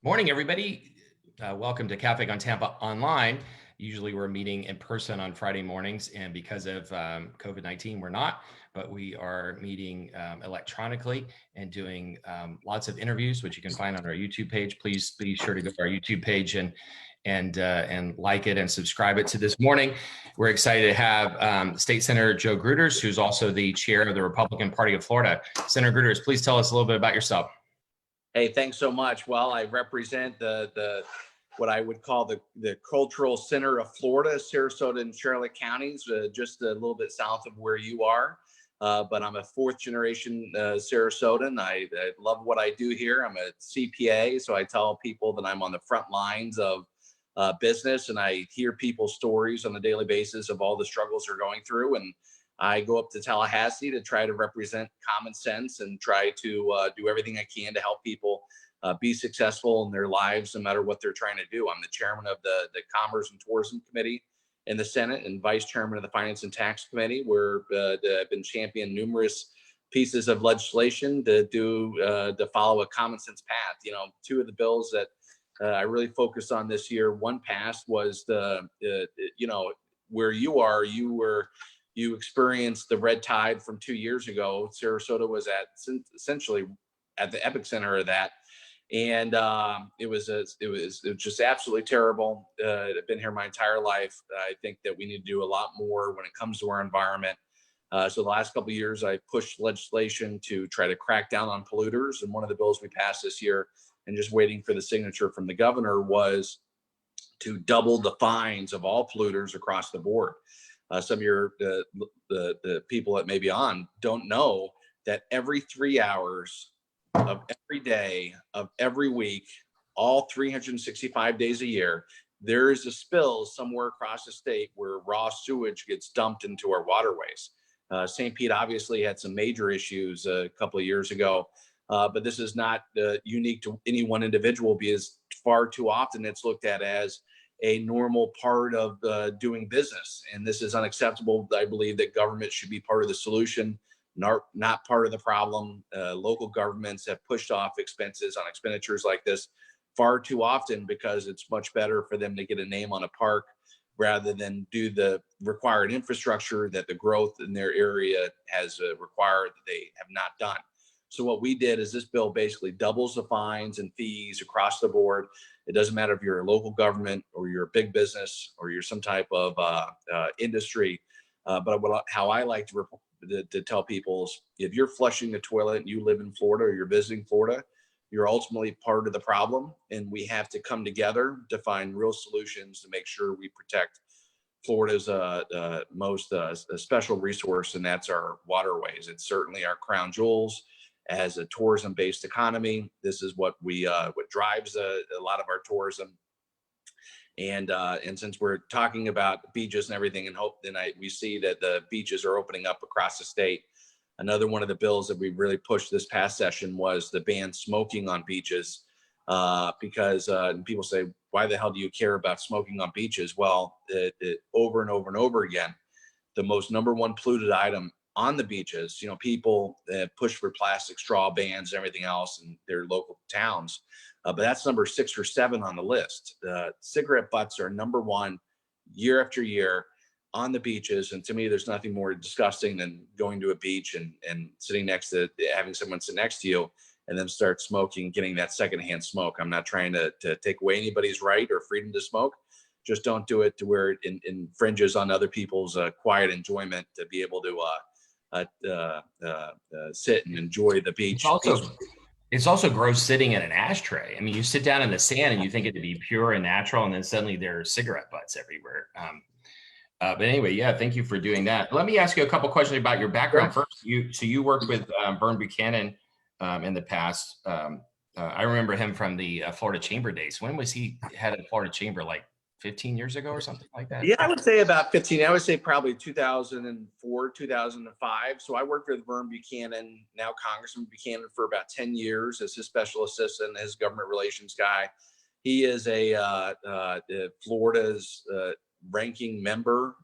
Morning, everybody. Welcome to Café on Tampa online. Usually we're meeting in person on Friday mornings, and because of COVID-19, we're not, but we are meeting electronically and doing lots of interviews, which you can find on our YouTube page. Please be sure to go to our YouTube page and like it and subscribe it to this morning. We're excited to have State Senator Joe Gruters, who's also the chair of the Republican Party of Florida. Senator Gruters, please tell us a little bit about yourself. Hey, thanks so much. Well, I represent the what I would call the cultural center of Florida, Sarasota and Charlotte counties, just a little bit south of where you are. But I'm a fourth generation Sarasotan. I love what I do here. I'm a CPA, so I tell people that I'm on the front lines of business, and I hear people's stories on a daily basis of all the struggles they're going through. And I go up to Tallahassee to try to represent common sense and try to do everything I can to help people be successful in their lives, no matter what they're trying to do. I'm the chairman of the Commerce and Tourism Committee in the Senate and vice chairman of the Finance and Tax Committee, where I've been championing numerous pieces of legislation to follow a common sense path. You know, two of the bills that I really focused on this year, one passed was where you are, you experienced the red tide from 2 years ago. Sarasota was essentially at the epicenter of that. And it was just absolutely terrible. I've been here my entire life. I think that we need to do a lot more when it comes to our environment. So the last couple of years, I pushed legislation to try to crack down on polluters. And one of the bills we passed this year, and just waiting for the signature from the governor, was to double the fines of all polluters across the board. Some of the people that may be on don't know that every 3 hours of every day of every week, all 365 days a year, there is a spill somewhere across the state where raw sewage gets dumped into our waterways. St. Pete obviously had some major issues a couple of years ago, but this is not unique to any one individual, because far too often it's looked at as a normal part of doing business. And this is unacceptable. I believe that government should be part of the solution, not part of the problem. Local governments have pushed off expenses on expenditures like this far too often, because it's much better for them to get a name on a park rather than do the required infrastructure that the growth in their area has required that they have not done. So what we did is this bill basically doubles the fines and fees across the board. It doesn't matter if you're a local government or you're a big business or you're some type of industry. But how I like to tell people is, if you're flushing the toilet and you live in Florida or you're visiting Florida, you're ultimately part of the problem. And we have to come together to find real solutions to make sure we protect Florida's most special resource, and that's our waterways. It's certainly our crown jewels. As a tourism-based economy, this is what drives a lot of our tourism. And since we're talking about beaches and everything, and hope tonight we see that the beaches are opening up across the state. Another one of the bills that we really pushed this past session was to ban smoking on beaches, because people say, why the hell do you care about smoking on beaches? Well, over and over and over again, the most number one polluted item on the beaches, people push for plastic straw bans and everything else in their local towns. But that's number 6 or 7 on the list. Cigarette butts are number 1 year after year on the beaches. And to me, there's nothing more disgusting than going to a beach and having someone sit next to you and then start smoking, getting that secondhand smoke. I'm not trying to take away anybody's right or freedom to smoke. Just don't do it to where it infringes on other people's quiet enjoyment to be able to sit and enjoy the beach. It's also gross sitting in an ashtray. I mean, you sit down in the sand and you think it to be pure and natural, and then suddenly there are cigarette butts everywhere. But anyway, yeah, thank you for doing that. Let me ask you a couple questions about your background. Sure. First, you worked with Vern Buchanan in the past. I remember him from the Florida Chamber days. When was he head of Florida Chamber? Like 15 years ago or something like that? Yeah, I would say about 15. I would say probably 2004, 2005. So I worked with Vern Buchanan, now Congressman Buchanan, for about 10 years as his special assistant, his government relations guy. He is Florida's ranking member,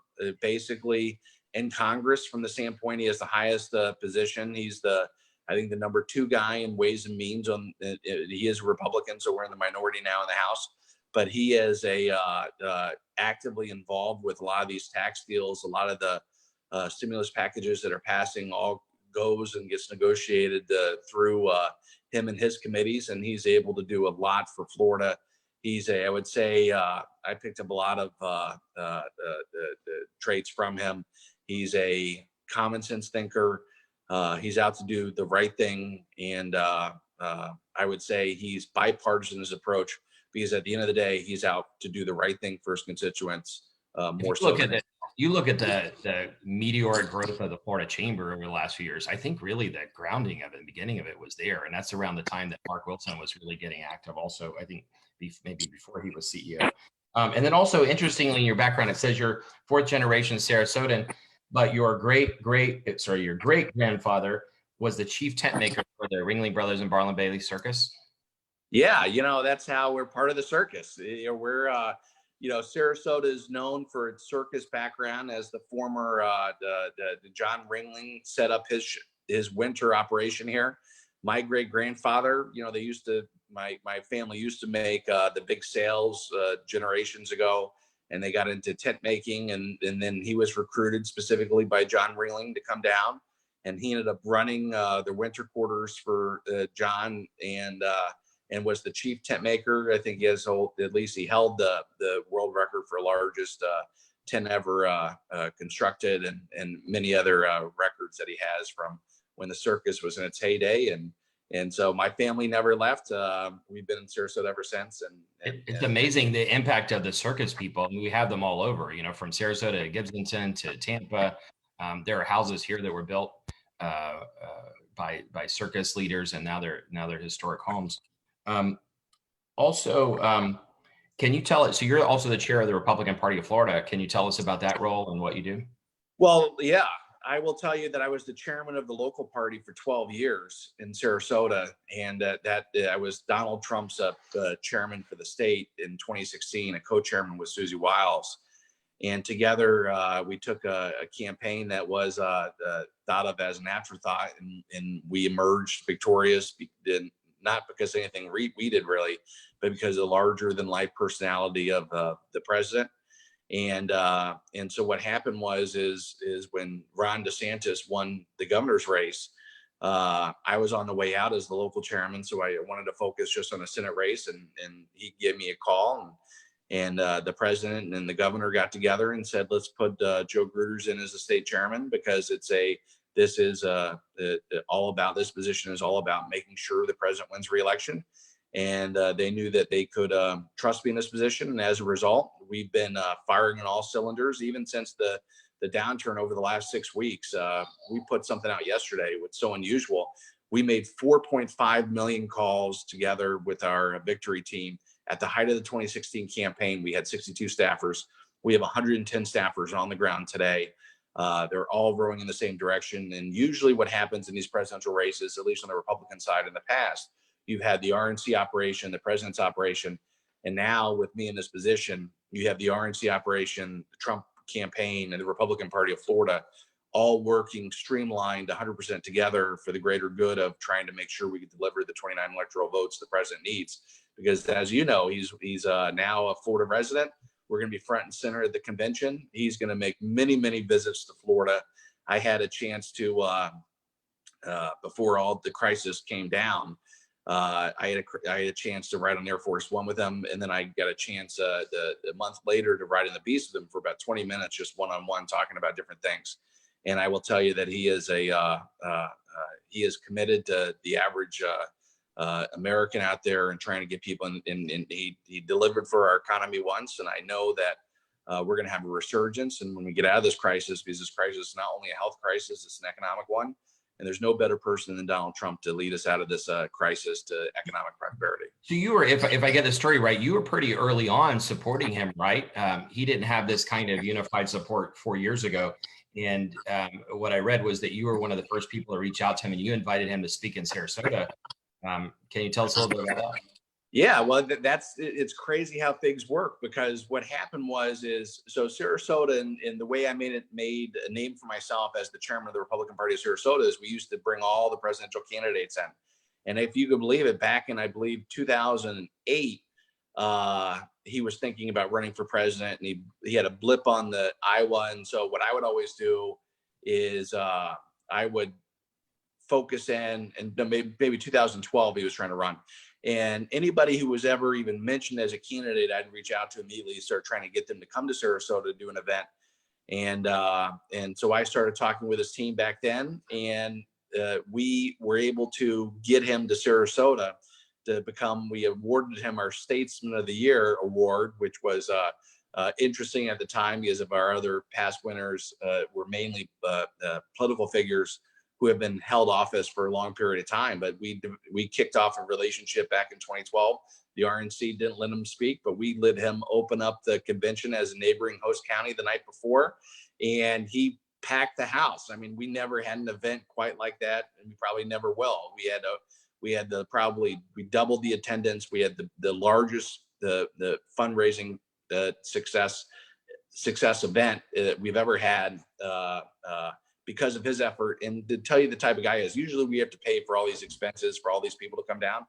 basically in Congress, from the standpoint he has the highest position. He's I think the number 2 guy in Ways and Means he is a Republican, so we're in the minority now in the House, but he is actively involved with a lot of these tax deals. A lot of the stimulus packages that are passing all goes and gets negotiated through him and his committees, and he's able to do a lot for Florida. I would say, I picked up a lot of traits from him. He's a common sense thinker. He's out to do the right thing. And I would say he's bipartisan in his approach, because at the end of the day, he's out to do the right thing for his constituents. More so. You look at the meteoric growth of the Florida Chamber over the last few years. I think really the grounding of it, the beginning of it was there. And that's around the time that Mark Wilson was really getting active also, I think maybe before he was CEO. And then also, interestingly, in your background, it says you're 4th generation Sarasotan, but your great grandfather was the chief tent maker for the Ringling Brothers and Barnum Bailey Circus. Yeah, that's how we're part of the circus. We're Sarasota is known for its circus background, as the former the John Ringling set up his winter operation here. My great grandfather, my family used to make the big sales generations ago, and they got into tent making, and then he was recruited specifically by John Ringling to come down, and he ended up running the winter quarters for John, and was the chief tent maker. I think he held the world record for largest tent ever constructed, and many other records that he has from when the circus was in its heyday. And so my family never left. We've been in Sarasota ever since. And it's amazing the impact of the circus people. I mean, we have them all over, from Sarasota to Gibsonton to Tampa. There are houses here that were built by circus leaders, and now they're historic homes. Can you tell us, so you're also the chair of the Republican Party of Florida. Can you tell us about that role and what you do? Well, yeah, I will tell you that I was the chairman of the local party for 12 years in Sarasota, and I was Donald Trump's chairman for the state in 2016. A co-chairman with Susie Wiles, and together we took a campaign that was thought of as an afterthought, and we emerged victorious. Not because of anything we did really, but because of the larger than life personality of the president. And so what happened was when Ron DeSantis won the governor's race, I was on the way out as the local chairman. So I wanted to focus just on the Senate race, and he gave me a call, and the president and the governor got together and said, let's put Joe Gruters in as the state chairman, because this position is all about making sure the president wins re-election. And they knew that they could trust me in this position. And as a result, we've been firing on all cylinders, even since the downturn over the last 6 weeks. We put something out yesterday, what's so unusual. We made 4.5 million calls together with our victory team. At the height of the 2016 campaign, we had 62 staffers. We have 110 staffers on the ground today. They're all rowing in the same direction. And usually what happens in these presidential races, at least on the Republican side in the past, you've had the RNC operation, the president's operation. And now with me in this position, you have the RNC operation, the Trump campaign, and the Republican Party of Florida all working streamlined 100% together for the greater good of trying to make sure we can deliver the 29 electoral votes the president needs. Because as you know, he's now a Florida resident. We're going to be front and center at the convention. He's going to make many, many visits to Florida. I had a chance to, before all the crisis came down, I had a chance to ride on Air Force One with him, and then I got a chance a month later to ride in the Beast with him for about 20 minutes, just one-on-one, talking about different things. And I will tell you that he is he is committed to the average American out there and trying to get people in. He delivered for our economy once, and I know that we're going to have a resurgence. And when we get out of this crisis, because this crisis is not only a health crisis, it's an economic one. And there's no better person than Donald Trump to lead us out of this crisis to economic prosperity. So you were, if I get the story right, you were pretty early on supporting him, right? He didn't have this kind of unified support 4 years ago. And what I read was that you were one of the first people to reach out to him, and you invited him to speak in Sarasota. Can you tell us a little bit about that? Yeah, well, it's crazy how things work, because what happened so Sarasota, and the way I made a name for myself as the chairman of the Republican Party of Sarasota is we used to bring all the presidential candidates in, and if you could believe it, back in, I believe, 2008, he was thinking about running for president, and he had a blip on the Iowa, and so what I would always do is I would focus in, and maybe 2012 he was trying to run, and anybody who was ever even mentioned as a candidate, I'd reach out to immediately, start trying to get them to come to Sarasota to do an event. And so I started talking with his team back then, and we were able to get him to Sarasota we awarded him our Statesman of the Year award, which was interesting at the time, because of our other past winners were mainly political figures who have been held office for a long period of time. But we kicked off a relationship back in 2012. The RNC didn't let him speak, but we let him open up the convention as a neighboring host county the night before, and he packed the house. I mean, we never had an event quite like that, and we probably never will. We doubled the attendance. We had the largest the fundraising success event that we've ever had. Because of his effort, and to tell you the type of guy he is. Usually we have to pay for all these expenses for all these people to come down.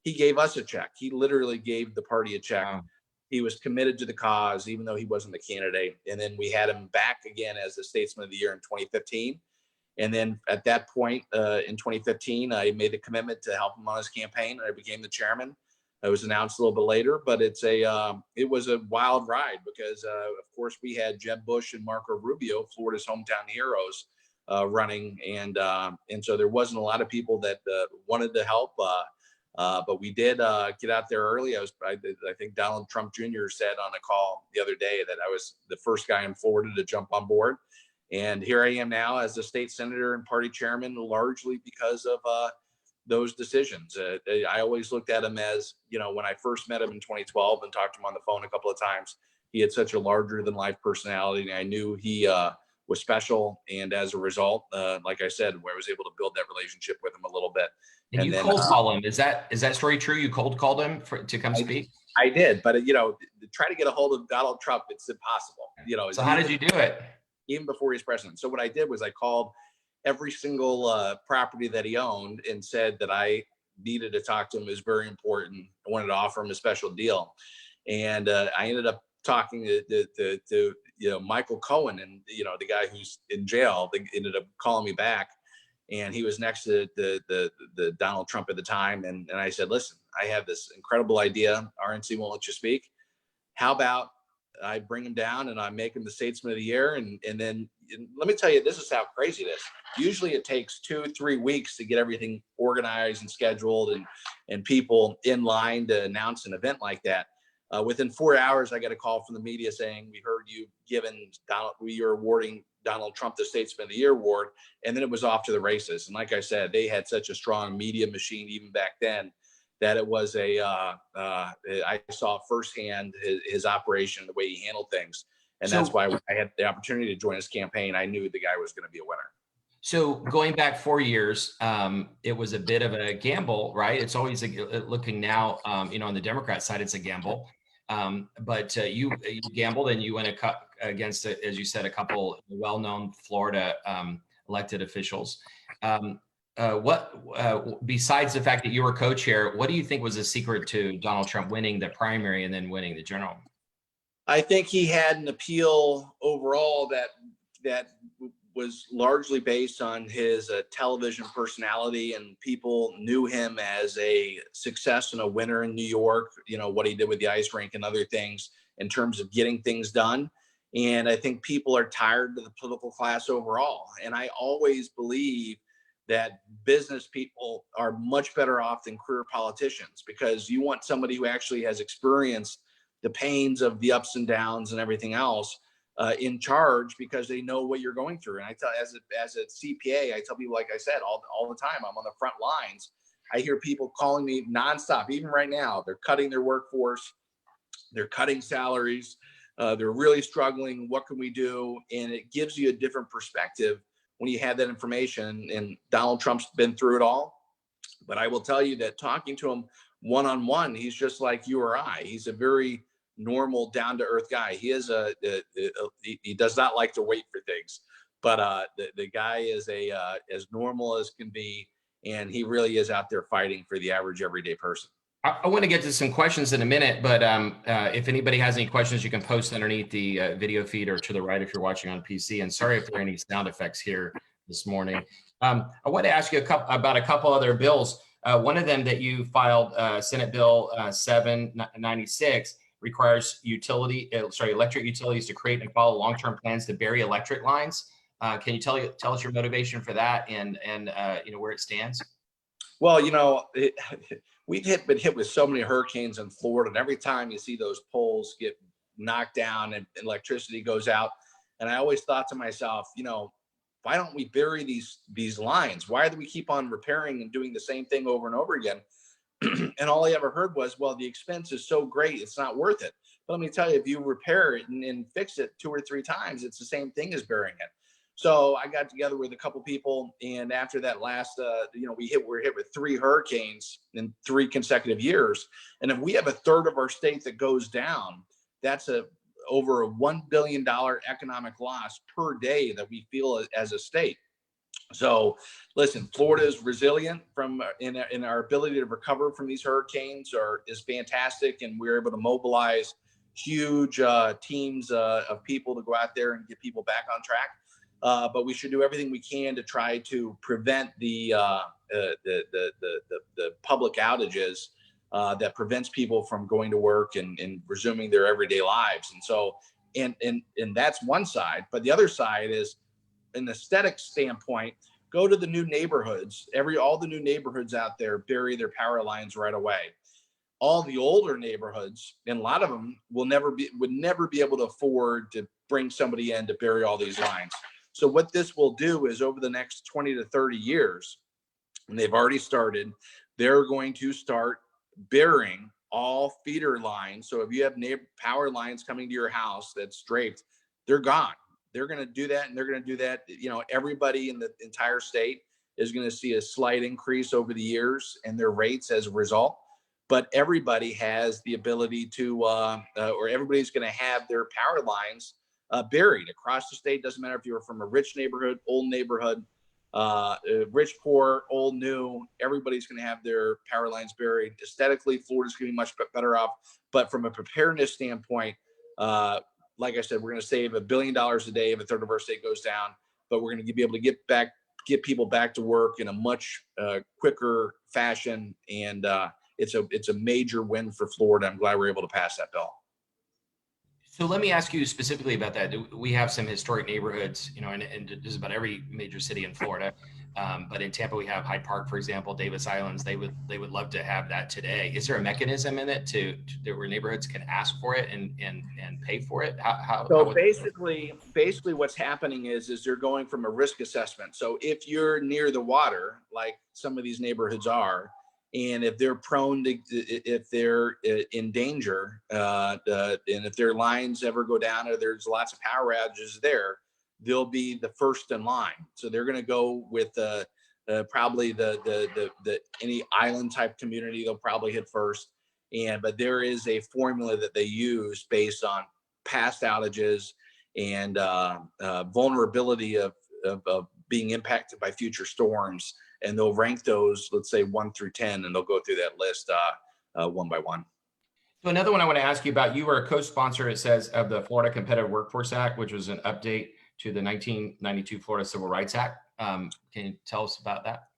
He gave us a check. He literally gave the party a check. Wow. He was committed to the cause, even though he wasn't the candidate. And then we had him back again as the Statesman of the Year in 2015. And then at that point in 2015, I made a commitment to help him on his campaign, and I became the chairman. It was announced a little bit later, but it was a wild ride, because of course we had Jeb Bush and Marco Rubio, Florida's hometown heroes, running, and so there wasn't a lot of people that wanted to help, but we did get out there early. I think Donald Trump Jr. said on a call the other day that I was the first guy in Florida to jump on board, and here I am now as a state senator and party chairman, largely because of those decisions. I always looked at him as, when I first met him in 2012 and talked to him on the phone a couple of times, he had such a larger than life personality, and I knew he was special. And as a result, like I said, I was able to build that relationship with him a little bit. And you cold call him. Is that story true? You cold called him to come speak? I did, but try to get a hold of Donald Trump, it's impossible. So how did you do it? Even before he's president. So what I did was I called every single property that he owned and said that I needed to talk to him. It was very important. I wanted to offer him a special deal. And I ended up talking to Michael Cohen, and the guy who's in jail. They ended up calling me back, and he was next to the Donald Trump at the time. And I said, listen, I have this incredible idea. RNC won't let you speak. How about I bring him down and I make him the Statesman of the Year? And then let me tell you, this is how crazy it is. Usually it takes 2-3 weeks to get everything organized and scheduled and people in line to announce an event like that. Within 4 hours, I got a call from the media saying, we heard you're awarding Donald Trump the Statesman of the Year award. And then it was off to the races. And like I said, they had such a strong media machine even back then that it was I saw firsthand his operation, the way he handled things. And that's why when I had the opportunity to join his campaign, I knew the guy was going to be a winner. So going back 4 years, it was a bit of a gamble, right? It's always looking now, on the Democrat side, it's a gamble. But you gambled and you went against, as you said, a couple well-known Florida elected officials. Besides the fact that you were co-chair, what do you think was the secret to Donald Trump winning the primary and then winning the general? I think he had an appeal overall that was largely based on his television personality, and people knew him as a success and a winner in New York, what he did with the ice rink and other things in terms of getting things done. And I think people are tired of the political class overall. And I always believe that business people are much better off than career politicians, because you want somebody who actually has experienced the pains of the ups and downs and everything else in charge, because they know what you're going through. And I tell, as a CPA, I tell people, like I said, all the time, I'm on the front lines. I hear people calling me nonstop. Even right now, they're cutting their workforce, they're cutting salaries, they're really struggling. What can we do? And it gives you a different perspective when you have that information. And Donald Trump's been through it all. But I will tell you that talking to him one-on-one, he's just like you or I. He's a very normal, down-to-earth guy. He is he does not like to wait for things, but the guy is as normal as can be, and he really is out there fighting for the average everyday person. I want to get to some questions in a minute, but if anybody has any questions, you can post underneath the video feed or to the right if you're watching on PC. And sorry if there are any sound effects here this morning. I want to ask you about a couple other bills. One of them that you filed, Senate Bill 796, requires electric utilities to create and follow long-term plans to bury electric lines. Can you tell us your motivation for that and where it stands? Well, we've been hit with so many hurricanes in Florida, and every time you see those poles get knocked down and electricity goes out, and I always thought to myself, why don't we bury these lines? Why do we keep on repairing and doing the same thing over and over again? And all I ever heard was, well, the expense is so great, it's not worth it. But let me tell you, if you repair it and fix it 2 or 3 times, it's the same thing as burying it. So I got together with a couple people, and after that last, we're hit with 3 hurricanes in 3 consecutive years. And if we have a third of our state that goes down, that's over a $1 billion economic loss per day that we feel as a state. So listen, Florida is resilient in our ability to recover from these hurricanes is fantastic. And we're able to mobilize huge teams of people to go out there and get people back on track. But we should do everything we can to try to prevent the public outages that prevents people from going to work and resuming their everyday lives. And so, and that's one side. But the other side is, an aesthetic standpoint, go to the new neighborhoods. All the new neighborhoods out there bury their power lines right away. All the older neighborhoods, and a lot of them would never be able to afford to bring somebody in to bury all these lines. So what this will do is, over the next 20 to 30 years, and they've already started, they're going to start burying all feeder lines. So if you have power lines coming to your house that's draped, they're gone. They're going to do that, and they're going to do that. Everybody in the entire state is going to see a slight increase over the years in their rates as a result. But everybody has the ability to, or everybody's going to have their power lines buried across the state. Doesn't matter if you're from a rich neighborhood, old neighborhood, rich, poor, old, new. Everybody's going to have their power lines buried. Aesthetically, Florida's going to be much better off. But from a preparedness standpoint, like I said, we're going to save $1 billion a day if a third of our state goes down, but we're going to be able to get people back to work in a much quicker fashion. And it's a major win for Florida. I'm glad we're able to pass that bill. So let me ask you specifically about that. We have some historic neighborhoods, and this is about every major city in Florida. But in Tampa, we have Hyde Park, for example, Davis Islands. They would love to have that today. Is there a mechanism in it where neighborhoods can ask for it and pay for it? Basically what's happening is they're going from a risk assessment. So if you're near the water, like some of these neighborhoods are, and if they're prone to, if they're in danger, and if their lines ever go down or there's lots of power outages there, they'll be the first in line. So they're going to go with probably the any island type community they'll probably hit first. But there is a formula that they use based on past outages and vulnerability of being impacted by future storms. And they'll rank those, let's say 1 through 10, and they'll go through that list one by one. So another one I want to ask you about, you were a co-sponsor, it says, of the Florida Competitive Workforce Act, which was an update to the 1992 Florida Civil Rights Act. Can you tell us about that?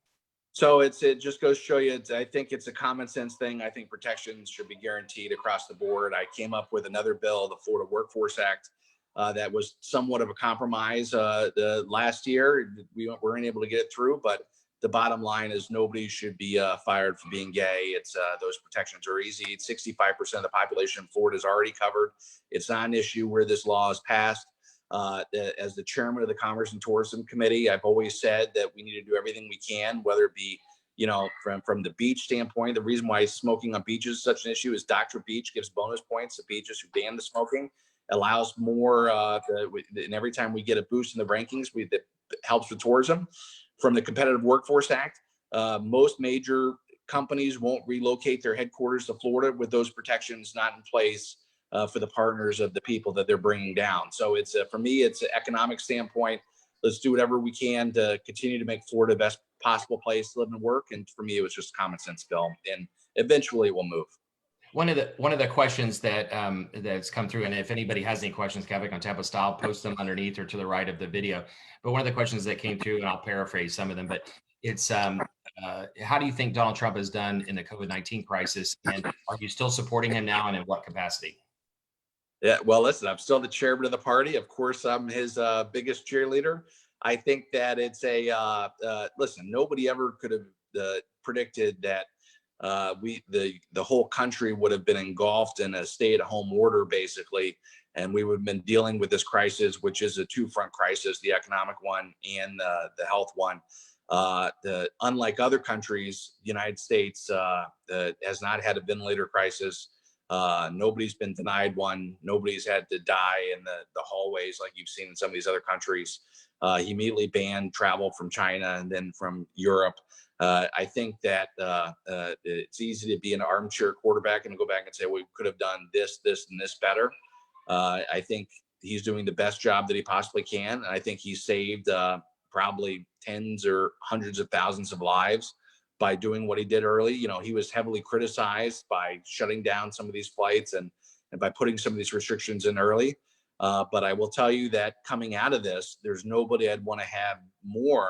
So it just goes to show you, I think it's a common sense thing. I think protections should be guaranteed across the board. I came up with another bill, the Florida Workforce Act, that was somewhat of a compromise last year. We weren't able to get it through, but the bottom line is nobody should be fired for being gay. It's those protections are easy. 65% of the population in Florida is already covered. It's not an issue where this law is passed. As the chairman of the Commerce and Tourism Committee, I've always said that we need to do everything we can, whether it be, from the beach standpoint. The reason why smoking on beaches is such an issue is Dr. Beach gives bonus points to beaches who ban the smoking, allows more, and every time we get a boost in the rankings, that helps with tourism. From the Competitive Workforce Act, most major companies won't relocate their headquarters to Florida with those protections not in place for the partners of the people that they're bringing down. So it's for me, it's an economic standpoint. Let's do whatever we can to continue to make Florida the best possible place to live and work. And for me, it was just common sense, Bill. And eventually it will move. One of the questions that that's come through, and if anybody has any questions, Kevin on Tampa style, post them underneath or to the right of the video. But one of the questions that came through, and I'll paraphrase some of them, but it's how do you think Donald Trump has done in the COVID-19 crisis, and are you still supporting him now, and in what capacity? Yeah, well, listen, I'm still the chairman of the party. Of course, I'm his biggest cheerleader. I think that it's listen, nobody ever could have predicted that the whole country would have been engulfed in a stay-at-home order, basically, and we would have been dealing with this crisis, which is a two-front crisis: the economic one and the health one. Unlike other countries, the United States has not had a ventilator crisis. Nobody's been denied one. Nobody's had to die in the hallways like you've seen in some of these other countries. He immediately banned travel from China and then from Europe. I think that it's easy to be an armchair quarterback and go back and say, well, we could have done this, and this better. I think he's doing the best job that he possibly can. And I think he saved probably tens or hundreds of thousands of lives by doing what he did early. You know, he was heavily criticized by shutting down some of these flights and by putting some of these restrictions in early. But I will tell you that coming out of this, there's nobody I'd want to have more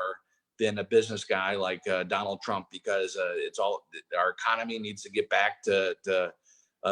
than a business guy like Donald Trump, because it's all, our economy needs to get back to the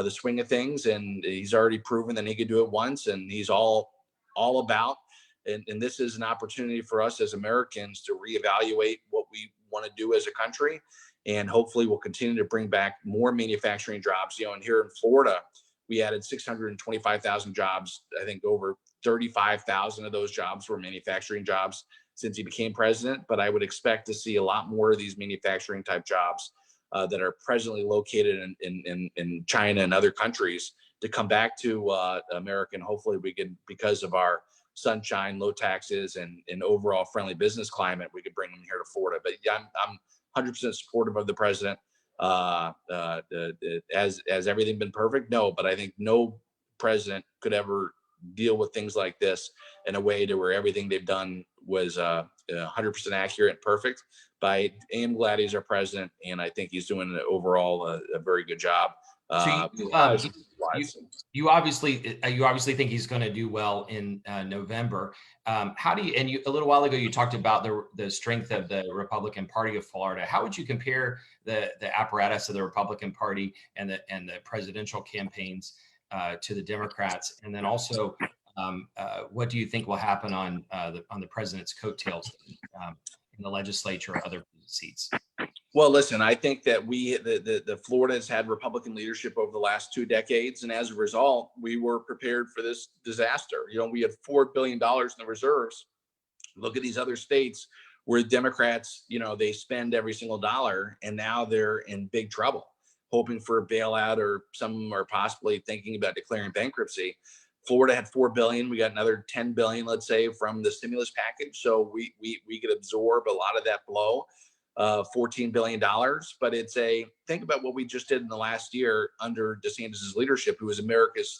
swing of things. And he's already proven that he could do it once, and he's all about. And this is an opportunity for us as Americans to reevaluate what we want to do as a country. And hopefully we'll continue to bring back more manufacturing jobs. You know, and here in Florida, we added 625,000 jobs. I think over 35,000 of those jobs were manufacturing jobs since he became president. But I would expect to see a lot more of these manufacturing type jobs that are presently located in China and other countries to come back to America. And hopefully we can, because of our sunshine, low taxes, and overall friendly business climate, we could bring them here to Florida. But yeah, I'm 100% supportive of the president. Has everything been perfect? No, but I think no president could ever deal with things like this in a way to where everything they've done was 100% accurate and perfect. But I am glad he's our president, and I think he's doing overall a very good job. So you obviously think he's going to do well in November. How do you? And you, a little while ago, you talked about the strength of the Republican Party of Florida. How would you compare the apparatus of the Republican Party and the presidential campaigns to the Democrats? And then also, what do you think will happen on the president's coattails in the legislature or other seats? Well, listen, I think that the Florida has had Republican leadership over the last 2 decades. And as a result, we were prepared for this disaster. You know, we had $4 billion in the reserves. Look at these other states where Democrats, you know, they spend every single dollar, and now they're in big trouble, hoping for a bailout, or some are possibly thinking about declaring bankruptcy. Florida had $4 billion. We got another $10 billion, let's say, from the stimulus package. So we could absorb a lot of that blow. $14 billion, but think about what we just did in the last year under DeSantis's leadership, who is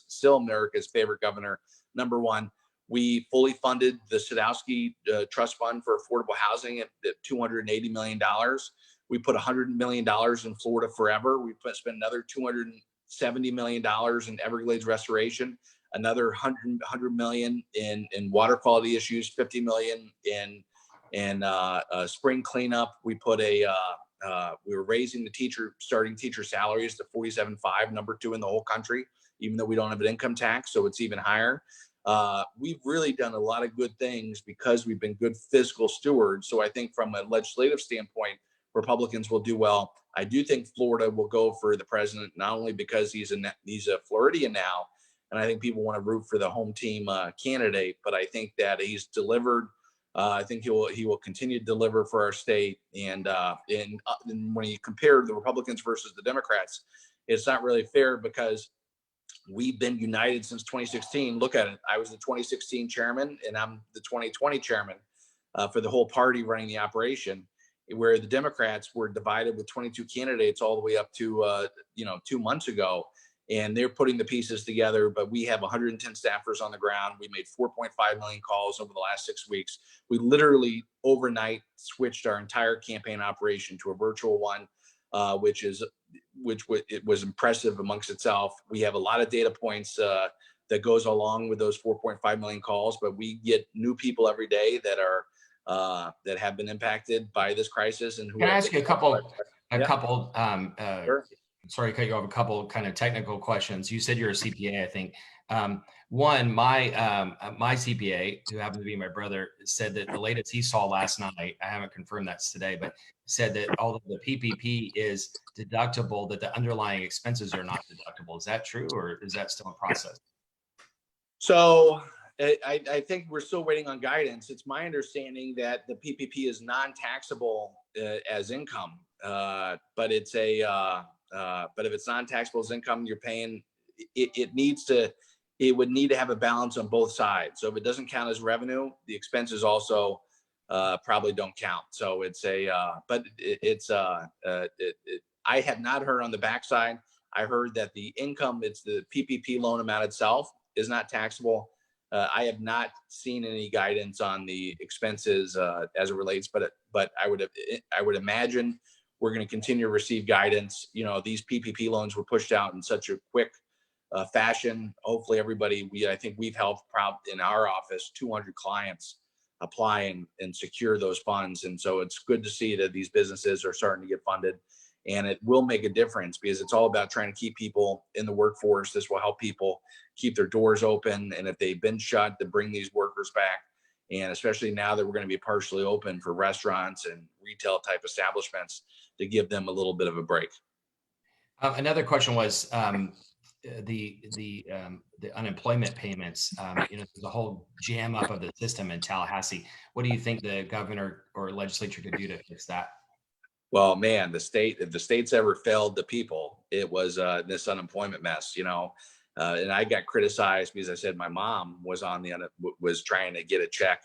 still America's favorite governor. Number one, we fully funded the Sadowski trust fund for affordable housing at $280 million. We put $100 million in Florida Forever. We spent another $270 million in Everglades restoration, another $100 million in water quality issues, $50 million in spring cleanup. We put we were raising the starting teacher salaries to $47,500, number 2 in the whole country, even though we don't have an income tax, so it's even higher. We've really done a lot of good things because we've been good fiscal stewards. So I think from a legislative standpoint, Republicans will do well. I do think Florida will go for the president, not only because he's a Floridian now, and I think people want to root for the home team candidate, but I think that he's delivered. I think he will continue to deliver for our state. And when you compare the Republicans versus the Democrats, it's not really fair because we've been united since 2016. Look at it. I was the 2016 chairman, and I'm the 2020 chairman for the whole party running the operation. where the Democrats were divided with 22 candidates all the way up to 2 months ago, and they're putting the pieces together. But we have 110 staffers on the ground. We made 4.5 million calls over the last 6 weeks. We literally overnight switched our entire campaign operation to a virtual one, which it was impressive amongst itself. We have a lot of data points that goes along with those 4.5 million calls, but we get new people every day that have been impacted by this crisis and who Can I have ask been. you a Yeah, couple, sure. sorry to cut you off, a couple kind of technical questions. You said you're a CPA, I think. One, my CPA, who happened to be my brother, said that the latest he saw last night, I haven't confirmed that's today, but said that although the PPP is deductible, that the underlying expenses are not deductible. Is that true, or is that still a process? So I think we're still waiting on guidance. It's my understanding that the PPP is non-taxable as income, but if it's non-taxable as income, you're paying. It would need to have a balance on both sides. So if it doesn't count as revenue, the expenses also probably don't count. So I have not heard on the backside. I heard that the income, it's the PPP loan amount itself, is not taxable. I have not seen any guidance on the expenses as it relates, but I would imagine we're going to continue to receive guidance. These PPP loans were pushed out in such a quick fashion. Hopefully, I think we've helped in our office 200 clients apply and secure those funds, and so it's good to see that these businesses are starting to get funded. And it will make a difference because it's all about trying to keep people in the workforce. This will help people keep their doors open. And if they've been shut, to bring these workers back. And especially now that we're going to be partially open for restaurants and retail type establishments, to give them a little bit of a break. Another question was the unemployment payments. There's a whole jam up of the system in Tallahassee. What do you think the governor or legislature could do to fix that? Well, man, if the state's ever failed the people, it was this unemployment mess, and I got criticized because I said my mom was trying to get a check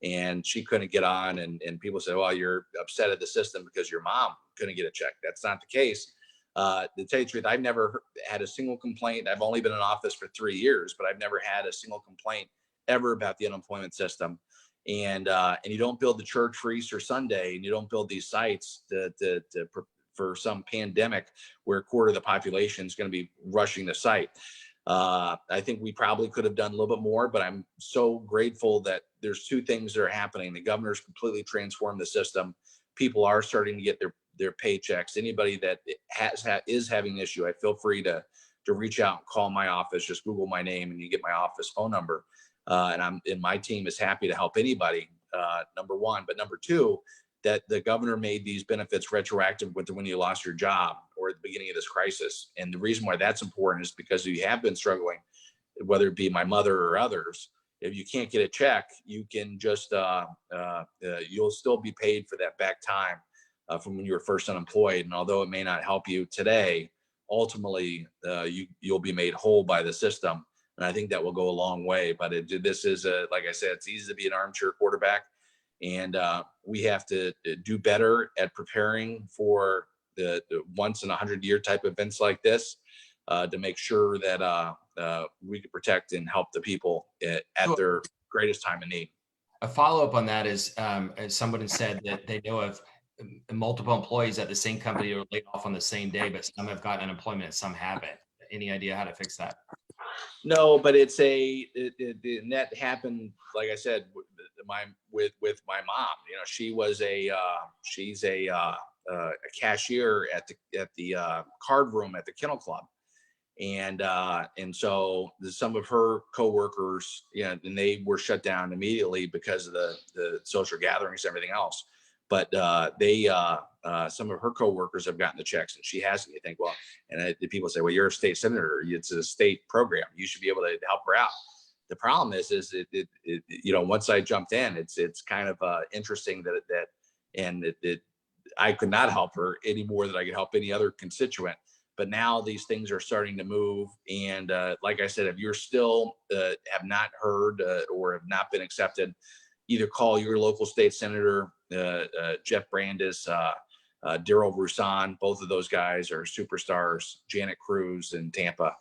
and she couldn't get on. And people said, well, you're upset at the system because your mom couldn't get a check. That's not the case. To tell you the truth, I've never had a single complaint. I've only been in office for 3 years, but I've never had a single complaint ever about the unemployment system. And you don't build the church for Easter Sunday, and you don't build these sites for some pandemic where a quarter of the population is going to be rushing the site. I think we probably could have done a little bit more, but I'm so grateful that there's two things that are happening. The governor's completely transformed the system. People are starting to get their paychecks. Anybody that is having an issue, I feel free to reach out and call my office. Just Google my name and you get my office phone number. And my team is happy to help anybody, number one. But number two, that the governor made these benefits retroactive when you lost your job or at the beginning of this crisis. And the reason why that's important is because you have been struggling, whether it be my mother or others. If you can't get a check, you can just you'll still be paid for that back time from when you were first unemployed. And although it may not help you today, ultimately you'll be made whole by the system. And I think that will go a long way. But this is, like I said, it's easy to be an armchair quarterback. And we have to do better at preparing for the once in 100-year type events like this to make sure that we can protect and help the people at their greatest time of need. A follow-up on that is, as someone said, that they know of multiple employees at the same company who are laid off on the same day, but some have gotten unemployment and some haven't. Any idea how to fix that? No, but and that happened, like I said, with my mom. She's a cashier at the card room at the Kennel Club, and so some of her coworkers, and they were shut down immediately because of the social gatherings and everything else. But some of her coworkers have gotten the checks, and she hasn't. You think, well, and people say, well, you're a state senator. It's a state program. You should be able to help her out. The problem is once I jumped in, it's kind of interesting that I could not help her any more than I could help any other constituent. But now these things are starting to move. And like I said, if you're still have not heard or have not been accepted, either call your local state senator, Jeff Brandes, Daryl Roussan. Both of those guys are superstars. Janet Cruz in Tampa,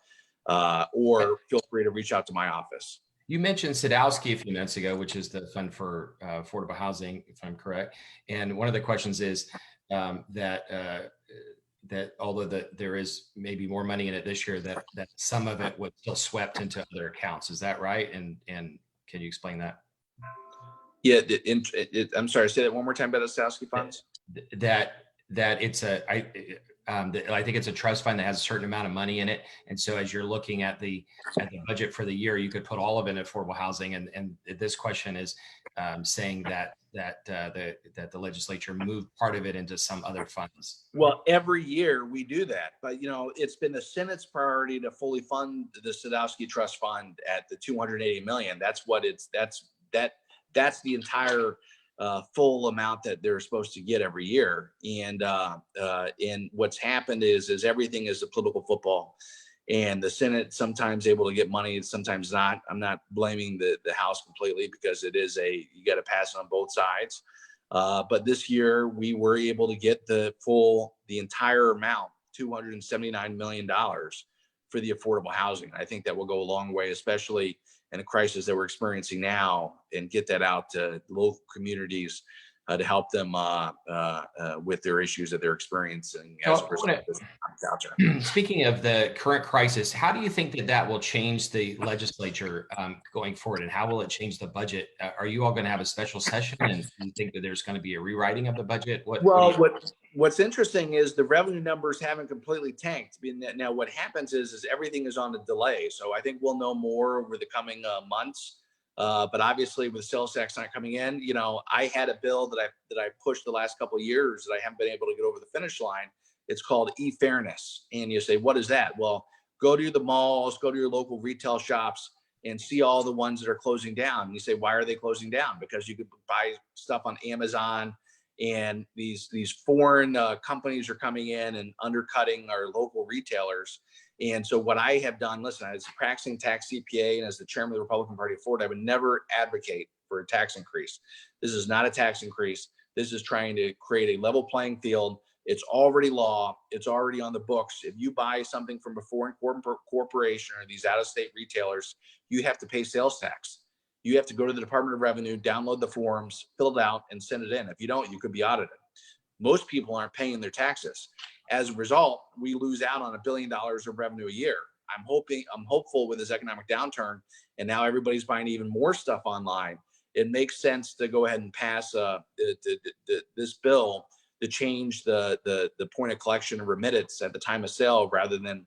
or feel free to reach out to my office. You mentioned Sadowski a few minutes ago, which is the Fund for Affordable Housing, if I'm correct. And one of the questions is that although there is maybe more money in it this year, that some of it was still swept into other accounts. Is that right? And can you explain that? Yeah, I'm sorry. Say that one more time about the Sadowski funds. That it's I think it's a trust fund that has a certain amount of money in it, and so as you're looking at the budget for the year, you could put all of it in affordable housing. And this question is saying that the legislature moved part of it into some other funds. Well, every year we do that, but it's been the Senate's priority to fully fund the Sadowski Trust Fund at the $280 million. That's the entire full amount that they're supposed to get every year. And what's happened is everything is a political football, and the Senate sometimes able to get money, sometimes not. I'm not blaming the House completely, because it is you got to pass it on both sides. But this year we were able to get the entire amount, $279 million for the affordable housing. I think that will go a long way, especially in a crisis that we're experiencing now, and get that out to local communities to help them with their issues that they're experiencing as a result of this downturn. Speaking of the current crisis, how do you think that will change the legislature going forward, and how will it change the budget? Are you all going to have a special session, and do you think that there's going to be a rewriting of the budget? What's interesting is the revenue numbers haven't completely tanked. Now, what happens is everything is on a delay. So I think we'll know more over the coming months. But obviously, with sales tax not coming in, I had a bill that I pushed the last couple of years that I haven't been able to get over the finish line. It's called e-fairness. And you say, what is that? Well, go to the malls, go to your local retail shops, and see all the ones that are closing down. And you say, why are they closing down? Because you could buy stuff on Amazon, and these foreign companies are coming in and undercutting our local retailers. And so what I have done, listen, as a practicing tax CPA and as the chairman of the Republican Party of Florida, I would never advocate for a tax increase. This is not a tax increase. This is trying to create a level playing field. It's already law. It's already on the books. If you buy something from a foreign corporation or these out-of-state retailers, you have to pay sales tax. You have to go to the Department of Revenue, download the forms, fill it out, and send it in. If you don't, you could be audited. Most people aren't paying their taxes. As a result, we lose out on $1 billion of revenue a year. I'm hopeful with this economic downturn, and now everybody's buying even more stuff online. It makes sense to go ahead and pass this bill to change the point of collection and remittance at the time of sale, rather than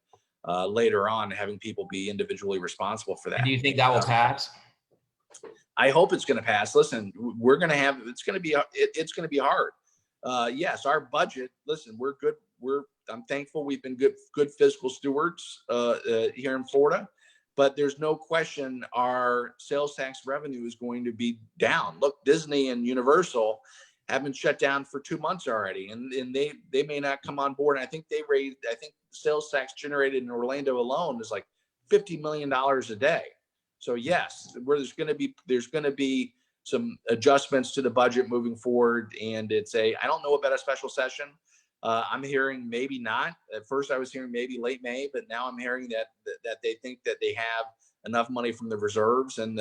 later on having people be individually responsible for that. Do you think that will pass? I hope it's going to pass. Listen, it's going to be hard. Yes, our budget, listen, we're good. I'm thankful we've been good fiscal stewards here in Florida, but there's no question our sales tax revenue is going to be down. Look, Disney and Universal have been shut down for 2 months already, and they may not come on board. And I think sales tax generated in Orlando alone is like $50 million a day. So yes, there's going to be some adjustments to the budget moving forward, and I don't know about a special session. I'm hearing maybe not. At first, I was hearing maybe late May, but now I'm hearing that they think that they have enough money from the reserves and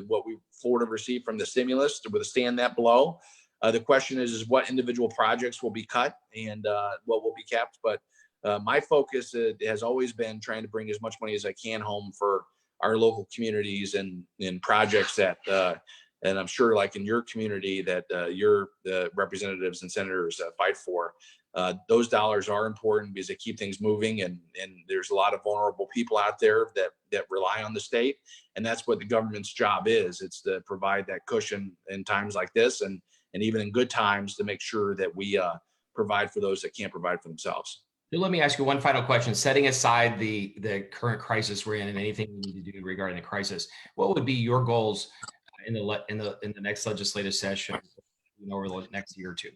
what Florida received from the stimulus to withstand that blow. The question is what individual projects will be cut and what will be kept. But my focus has always been trying to bring as much money as I can home for our local communities and projects that, and I'm sure like in your community that your representatives and senators fight for. Those dollars are important because they keep things moving, and there's a lot of vulnerable people out there that rely on the state, and that's what the government's job is. It's to provide that cushion in times like this, and even in good times, to make sure that we provide for those that can't provide for themselves. So let me ask you one final question. Setting aside the current crisis we're in and anything we need to do regarding the crisis, what would be your goals in the next legislative session over the next year or two?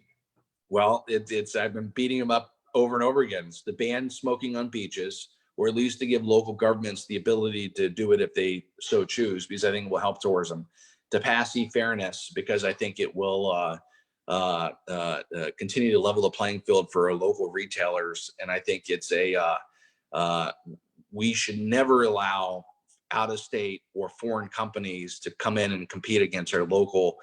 Well, I've been beating them up over and over again. It's to ban smoking on beaches, or at least to give local governments the ability to do it if they so choose, because I think it will help tourism. to pass e-fairness, because I think it will continue to level the playing field for our local retailers. And I think it's we should never allow out-of-state or foreign companies to come in and compete against our local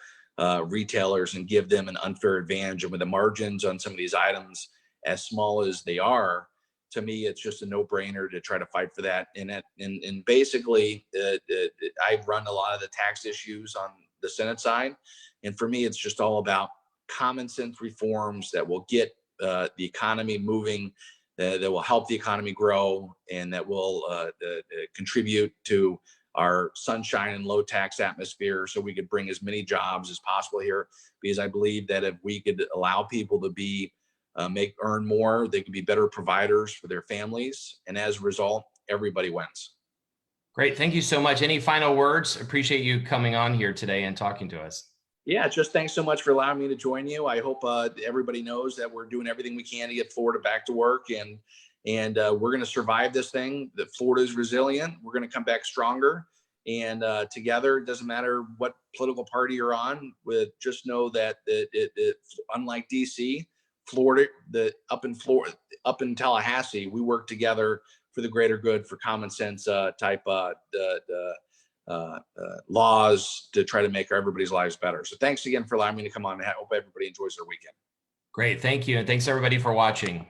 retailers and give them an unfair advantage. And with the margins on some of these items as small as they are, to me, it's just a no-brainer to try to fight for that. And basically, I run a lot of the tax issues on the Senate side, and for me, it's just all about common sense reforms that will get the economy moving, that will help the economy grow, and that will contribute to our sunshine and low tax atmosphere, so we could bring as many jobs as possible here. Because I believe that if we could allow people to be earn more, they could be better providers for their families, and as a result, everybody wins. Great. Thank you so much. Any final words? Appreciate you coming on here today and talking to us. Yeah, just thanks so much for allowing me to join you. I hope everybody knows that we're doing everything we can to get Florida back to work, and we're going to survive this thing. That Florida is resilient. We're going to come back stronger, and together. It doesn't matter what political party you're on. With just know that unlike DC, Florida, up in Tallahassee, we work together for the greater good, for common sense type laws to try to make everybody's lives better. So thanks again for allowing me to come on. I hope everybody enjoys their weekend. Great. Thank you. And thanks everybody for watching.